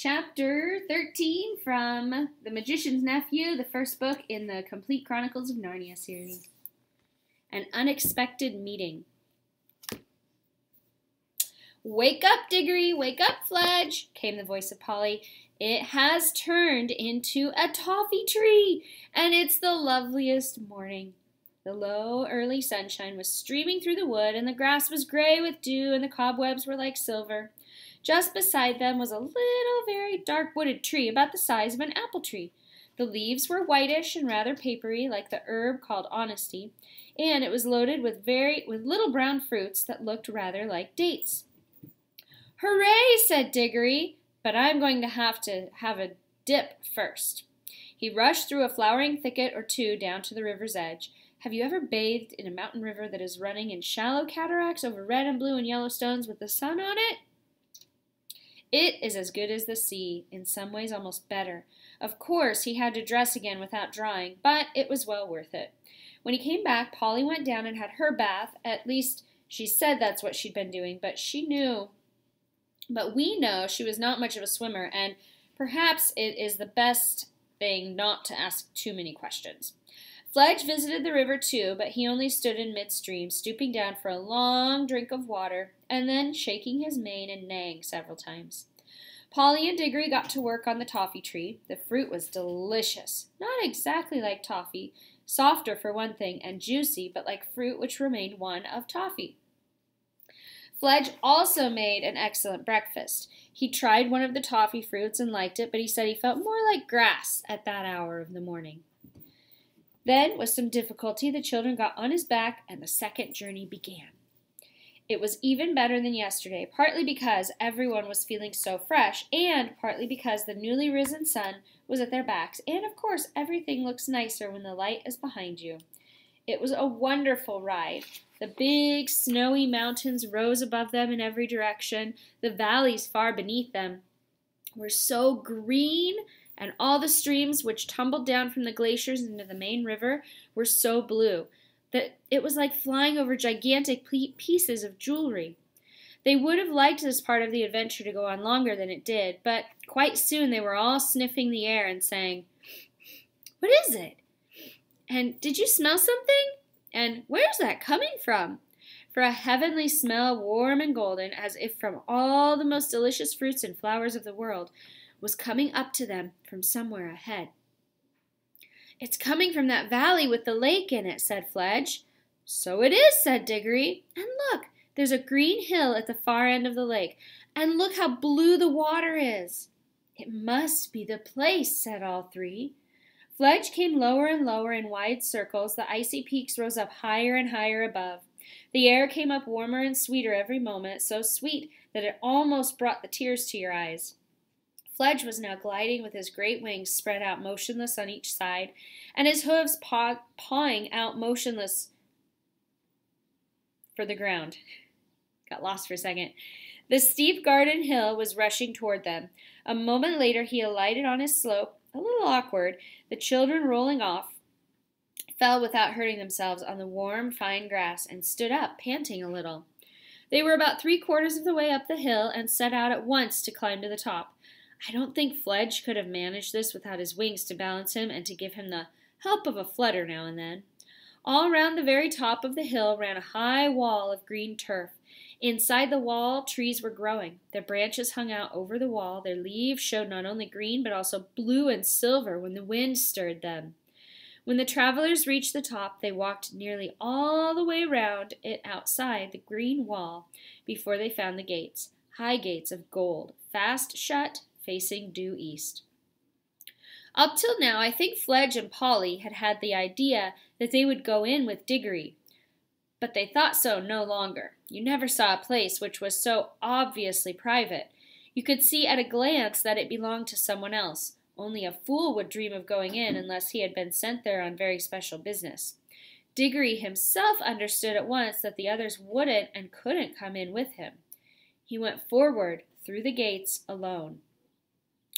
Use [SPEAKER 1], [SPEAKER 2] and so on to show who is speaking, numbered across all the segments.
[SPEAKER 1] Chapter 13 from The Magician's Nephew, the first book in the Complete Chronicles of Narnia series. An Unexpected Meeting. "Wake up, Diggory! Wake up, Fledge!" came the voice of Polly. "It has turned into a toffee tree, and it's the loveliest morning." The low, early sunshine was streaming through the wood, and the grass was gray with dew, and the cobwebs were like silver. Just beside them was a little, very dark wooded tree about the size of an apple tree. The leaves were whitish and rather papery, like the herb called honesty, and it was loaded with little brown fruits that looked rather like dates. "Hooray!" said Diggory, "but I'm going to have a dip first." He rushed through a flowering thicket or two down to the river's edge. Have you ever bathed in a mountain river that is running in shallow cataracts over red and blue and yellow stones with the sun on it? It is as good as the sea, in some ways almost better. Of course, he had to dress again without drying, but it was well worth it. When he came back, Polly went down and had her bath. At least, she said that's what she'd been doing, but we know she was not much of a swimmer, and perhaps it is the best thing not to ask too many questions. Fledge visited the river too, but he only stood in midstream, stooping down for a long drink of water, and then shaking his mane and neighing several times. Polly and Diggory got to work on the toffee tree. The fruit was delicious, not exactly like toffee, softer for one thing, and juicy, but like fruit which remained one of toffee. Fledge also made an excellent breakfast. He tried one of the toffee fruits and liked it, but he said he felt more like grass at that hour of the morning. Then, with some difficulty, the children got on his back, and the second journey began. It was even better than yesterday, partly because everyone was feeling so fresh, and partly because the newly risen sun was at their backs, and of course everything looks nicer when the light is behind you. It was a wonderful ride. The big, snowy mountains rose above them in every direction. The valleys far beneath them were so green, and all the streams which tumbled down from the glaciers into the main river were so blue that it was like flying over gigantic pieces of jewelry. They would have liked this part of the adventure to go on longer than it did, but quite soon they were all sniffing the air and saying, "What is it? And did you smell something? And where's that coming from?" For a heavenly smell, warm and golden, as if from all the most delicious fruits and flowers of the world, was coming up to them from somewhere ahead. "It's coming from that valley with the lake in it," said Fledge. "So it is," said Diggory. "And look, there's a green hill at the far end of the lake, and look how blue the water is." "It must be the place," said all three. Fledge came lower and lower in wide circles. The icy peaks rose up higher and higher above. The air came up warmer and sweeter every moment, so sweet that it almost brought the tears to your eyes. Fledge was now gliding with his great wings spread out motionless on each side, and his hooves pawing out motionless for the ground. Got lost for a second. The steep garden hill was rushing toward them. A moment later he alighted on his slope, a little awkward. The children, rolling off, fell without hurting themselves on the warm, fine grass, and stood up, panting a little. They were about 3/4 of the way up the hill, and set out at once to climb to the top. I don't think Fledge could have managed this without his wings to balance him and to give him the help of a flutter now and then. All round the very top of the hill ran a high wall of green turf. Inside the wall, trees were growing. Their branches hung out over the wall. Their leaves showed not only green, but also blue and silver when the wind stirred them. When the travelers reached the top, they walked nearly all the way round it outside the green wall before they found the gates, high gates of gold, fast shut, facing due east. Up till now, I think Fledge and Polly had had the idea that they would go in with Diggory, but they thought so no longer. You never saw a place which was so obviously private. You could see at a glance that it belonged to someone else. Only a fool would dream of going in unless he had been sent there on very special business. Diggory himself understood at once that the others wouldn't and couldn't come in with him. He went forward through the gates alone.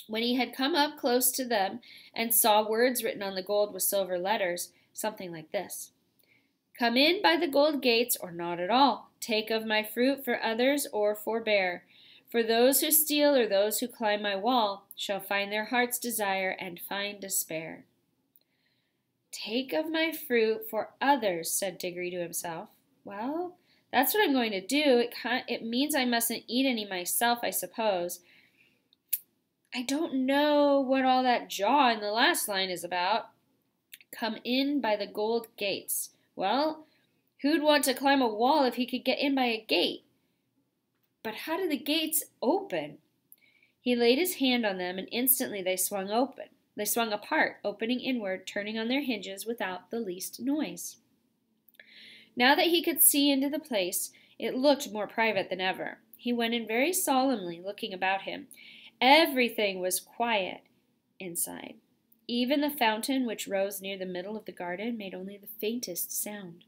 [SPEAKER 1] When he had come up close to them and saw words written on the gold with silver letters, something like this: "Come in by the gold gates or not at all. Take of my fruit for others or forbear. For those who steal or those who climb my wall shall find their heart's desire and find despair. Take of my fruit for others, said Diggory to himself. Well, that's what I'm going to do. It means I mustn't eat any myself, I suppose. I don't know what all that jaw in the last line is about. Come in by the gold gates. Well, who'd want to climb a wall if he could get in by a gate? But how did the gates open? He laid his hand on them, and instantly they swung open. They swung apart, opening inward, turning on their hinges without the least noise. Now that he could see into the place, it looked more private than ever. He went in very solemnly, looking about him. Everything was quiet inside. Even the fountain, which rose near the middle of the garden, made only the faintest sound.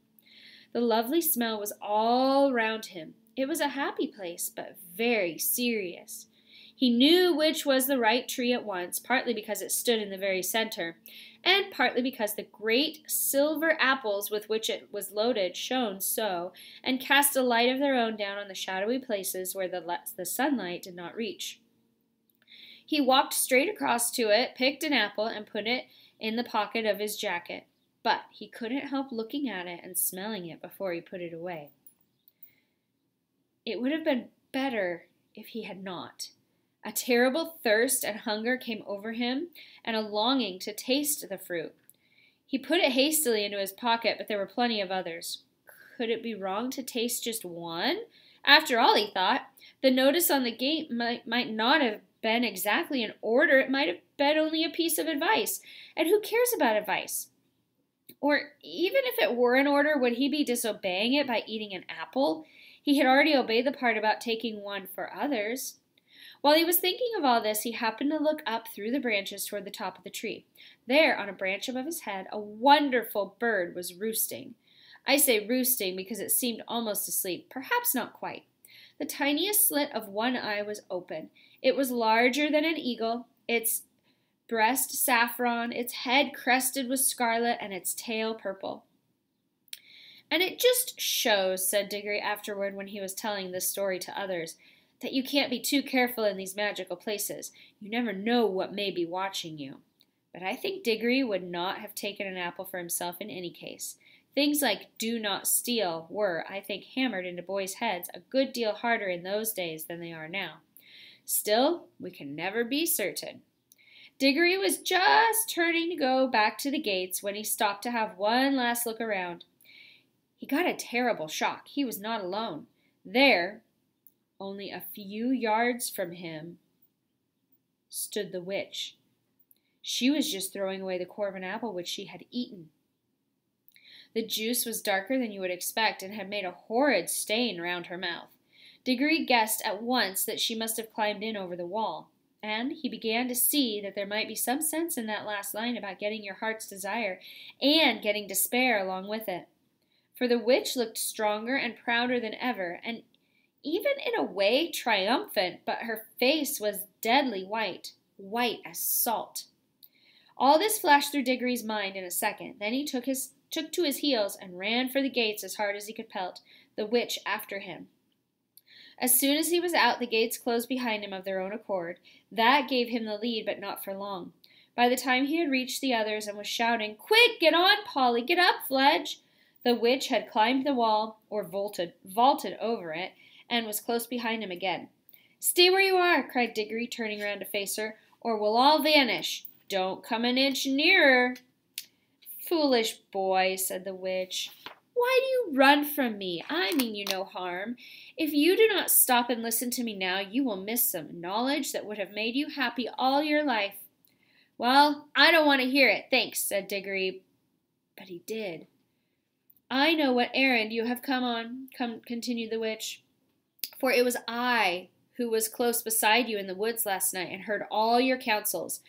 [SPEAKER 1] The lovely smell was all round him. It was a happy place, but very serious. He knew which was the right tree at once, partly because it stood in the very center, and partly because the great silver apples with which it was loaded shone so, and cast a light of their own down on the shadowy places where the sunlight did not reach. He walked straight across to it, picked an apple, and put it in the pocket of his jacket. But he couldn't help looking at it and smelling it before he put it away. It would have been better if he had not. A terrible thirst and hunger came over him, and a longing to taste the fruit. He put it hastily into his pocket, but there were plenty of others. Could it be wrong to taste just one? After all, he thought, the notice on the gate might not have been exactly an order. It might have been only a piece of advice. And who cares about advice? Or even if it were an order, would he be disobeying it by eating an apple? He had already obeyed the part about taking one for others. While he was thinking of all this, he happened to look up through the branches toward the top of the tree. There, on a branch above his head, a wonderful bird was roosting. I say roosting because it seemed almost asleep, perhaps not quite. The tiniest slit of one eye was open. It was larger than an eagle, its breast saffron, its head crested with scarlet, and its tail purple. And it just shows, said Diggory afterward when he was telling this story to others, that you can't be too careful in these magical places. You never know what may be watching you. But I think Diggory would not have taken an apple for himself in any case. Things like do not steal were, I think, hammered into boys' heads a good deal harder in those days than they are now. Still, we can never be certain. Diggory was just turning to go back to the gates when he stopped to have one last look around. He got a terrible shock. He was not alone. There, only a few yards from him, stood the witch. She was just throwing away the core of an apple which she had eaten. The juice was darker than you would expect and had made a horrid stain round her mouth. Diggory guessed at once that she must have climbed in over the wall, and he began to see that there might be some sense in that last line about getting your heart's desire and getting despair along with it. For the witch looked stronger and prouder than ever, and even in a way triumphant, but her face was deadly white, white as salt. All this flashed through Diggory's mind in a second. Then he took to his heels and ran for the gates as hard as he could pelt, the witch after him. As soon as he was out, the gates closed behind him of their own accord. That gave him the lead, but not for long. By the time he had reached the others and was shouting, "Quick, get on, Polly, get up, Fledge!" the witch had climbed the wall, or vaulted over it, and was close behind him again. "Stay where you are," cried Diggory, turning round to face her, "or we'll all vanish. Don't come an inch nearer." "Foolish boy," said the witch. "Why do you run from me? I mean you no harm. If you do not stop and listen to me now, you will miss some knowledge that would have made you happy all your life." "Well, I don't want to hear it, thanks," said Diggory. But he did. "I know what errand you have come on," continued the witch. "For it was I who was close beside you in the woods last night and heard all your counsels.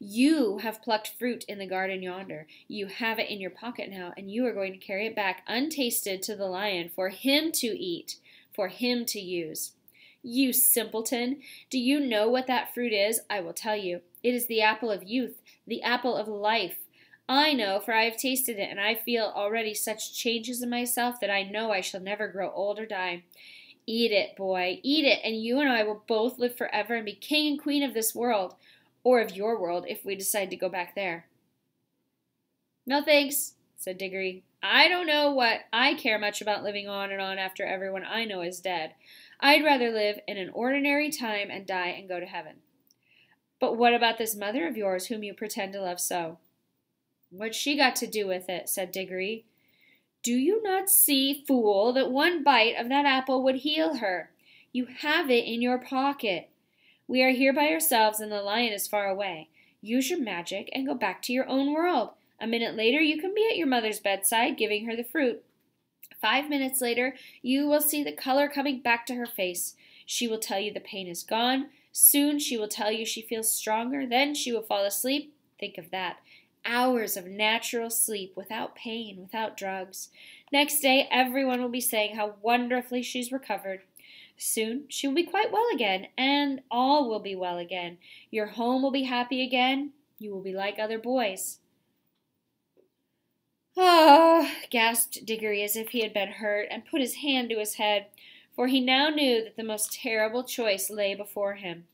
[SPEAKER 1] You have plucked fruit in the garden yonder. You have it in your pocket now, and you are going to carry it back untasted to the lion for him to eat, for him to use. You simpleton! Do you know what that fruit is? I will tell you. It is the apple of youth, the apple of life. I know, for I have tasted it, and I feel already such changes in myself that I know I shall never grow old or die. Eat it, boy, eat it, and you and I will both live forever and be king and queen of this world, or of your world if we decide to go back there. No thanks, said Diggory. I don't know what I care much about living on and on after everyone I know is dead. I'd rather live in an ordinary time and die and go to heaven. But what about this mother of yours whom you pretend to love so? What's she got to do with it? Said Diggory. Do you not see, fool, that one bite of that apple would heal her? You have it in your pocket. We are here by ourselves and the lion is far away. Use your magic and go back to your own world. A minute later you can be at your mother's bedside giving her the fruit. 5 minutes later you will see the color coming back to her face. She will tell you the pain is gone. Soon she will tell you she feels stronger. Then she will fall asleep. Think of that. Hours of natural sleep without pain, without drugs. Next day everyone will be saying how wonderfully she's recovered. Soon she will be quite well again, and all will be well again. Your home will be happy again. You will be like other boys. Oh, gasped Diggory as if he had been hurt, and put his hand to his head, for he now knew that the most terrible choice lay before him.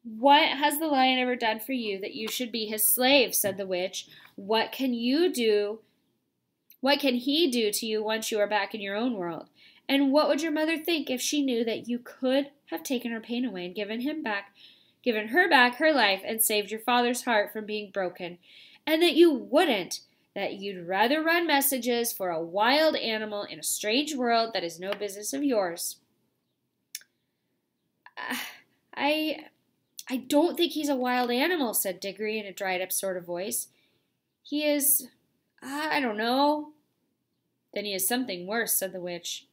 [SPEAKER 1] What has the lion ever done for you that you should be his slave? Said the witch. What can you do? What can he do to you once you are back in your own world? And what would your mother think if she knew that you could have taken her pain away and given her back her life and saved your father's heart from being broken? And that you wouldn't, that you'd rather run messages for a wild animal in a strange world that is no business of yours. I don't think he's a wild animal, said Diggory in a dried-up sort of voice. He is, I don't know. Then he is something worse, said the witch.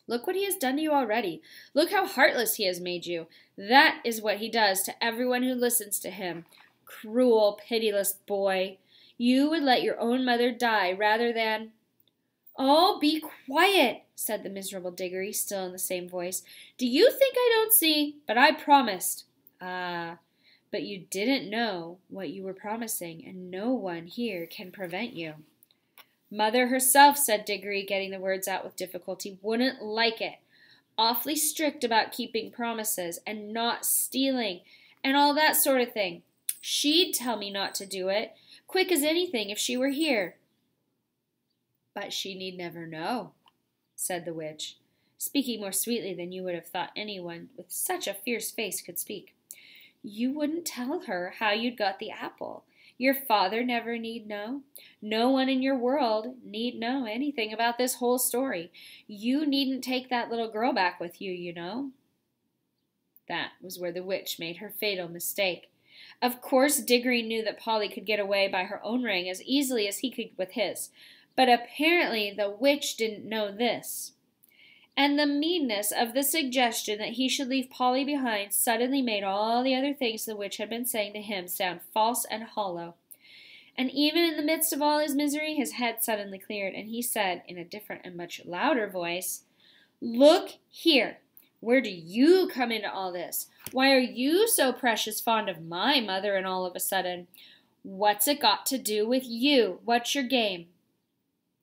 [SPEAKER 1] Look what he has done to you already. Look how heartless he has made you. That is what he does to everyone who listens to him. Cruel, pitiless boy. You would let your own mother die rather than— Oh, be quiet, said the miserable Diggory, still in the same voice. Do you think I don't see? But I promised. Ah, but you didn't know what you were promising, and no one here can prevent you. Mother herself, said Diggory, getting the words out with difficulty, wouldn't like it. Awfully strict about keeping promises and not stealing and all that sort of thing. She'd tell me not to do it, quick as anything, if she were here. But she need never know, said the witch, speaking more sweetly than you would have thought anyone with such a fierce face could speak. You wouldn't tell her how you'd got the apple. Your father never need know. No one in your world need know anything about this whole story. You needn't take that little girl back with you, you know. That was where the witch made her fatal mistake. Of course, Diggory knew that Polly could get away by her own ring as easily as he could with his, but apparently the witch didn't know this. And the meanness of the suggestion that he should leave Polly behind suddenly made all the other things the witch had been saying to him sound false and hollow. And even in the midst of all his misery, his head suddenly cleared, and he said, in a different and much louder voice, Look here, where do you come into all this? Why are you so precious fond of my mother and all of a sudden? What's it got to do with you? What's your game?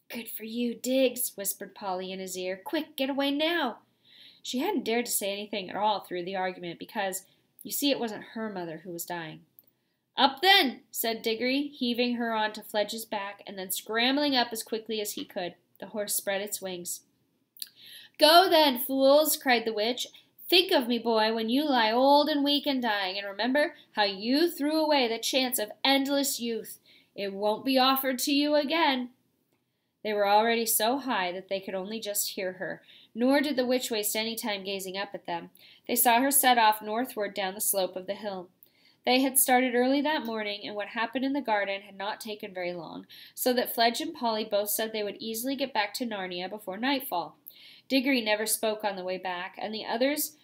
[SPEAKER 1] Good for you, Diggs, whispered Polly in his ear. Quick, get away now. She hadn't dared to say anything at all through the argument because, you see, it wasn't her mother who was dying. Up then, said Diggory, heaving her onto Fledge's back and then scrambling up as quickly as he could. The horse spread its wings. Go then, fools, cried the witch. Think of me, boy, when you lie old and weak and dying, and remember how you threw away the chance of endless youth. It won't be offered to you again. They were already so high that they could only just hear her, nor did the witch waste any time gazing up at them. They saw her set off northward down the slope of the hill. They had started early that morning, and what happened in the garden had not taken very long, so that Fledge and Polly both said they would easily get back to Narnia before nightfall. Diggory never spoke on the way back, and the others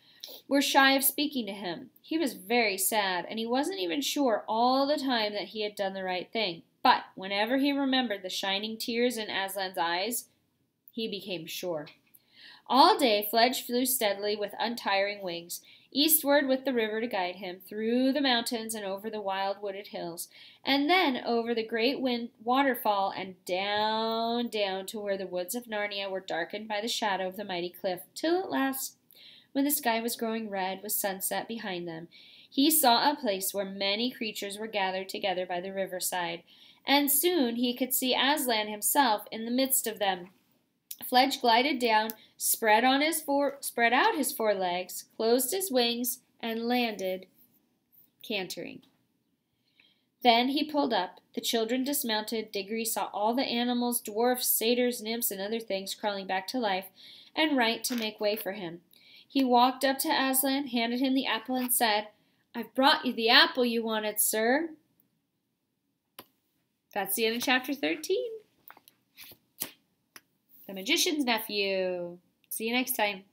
[SPEAKER 1] were shy of speaking to him. He was very sad, and he wasn't even sure all the time that he had done the right thing. But whenever he remembered the shining tears in Aslan's eyes, he became sure. All day Fledge flew steadily with untiring wings. eastward with the river to guide him, through the mountains and over the wild wooded hills, and then over the great waterfall and down, down to where the woods of Narnia were darkened by the shadow of the mighty cliff, till at last, when the sky was growing red with sunset behind them, he saw a place where many creatures were gathered together by the riverside, and soon he could see Aslan himself in the midst of them. Fledge glided down, spread out his four legs, closed his wings, and landed, cantering. Then he pulled up. The children dismounted. Diggory saw all the animals, dwarfs, satyrs, nymphs, and other things crawling back to life and right to make way for him. He walked up to Aslan, handed him the apple, and said, "I've brought you the apple you wanted, sir." That's the end of chapter 13. The Magician's Nephew. See you next time.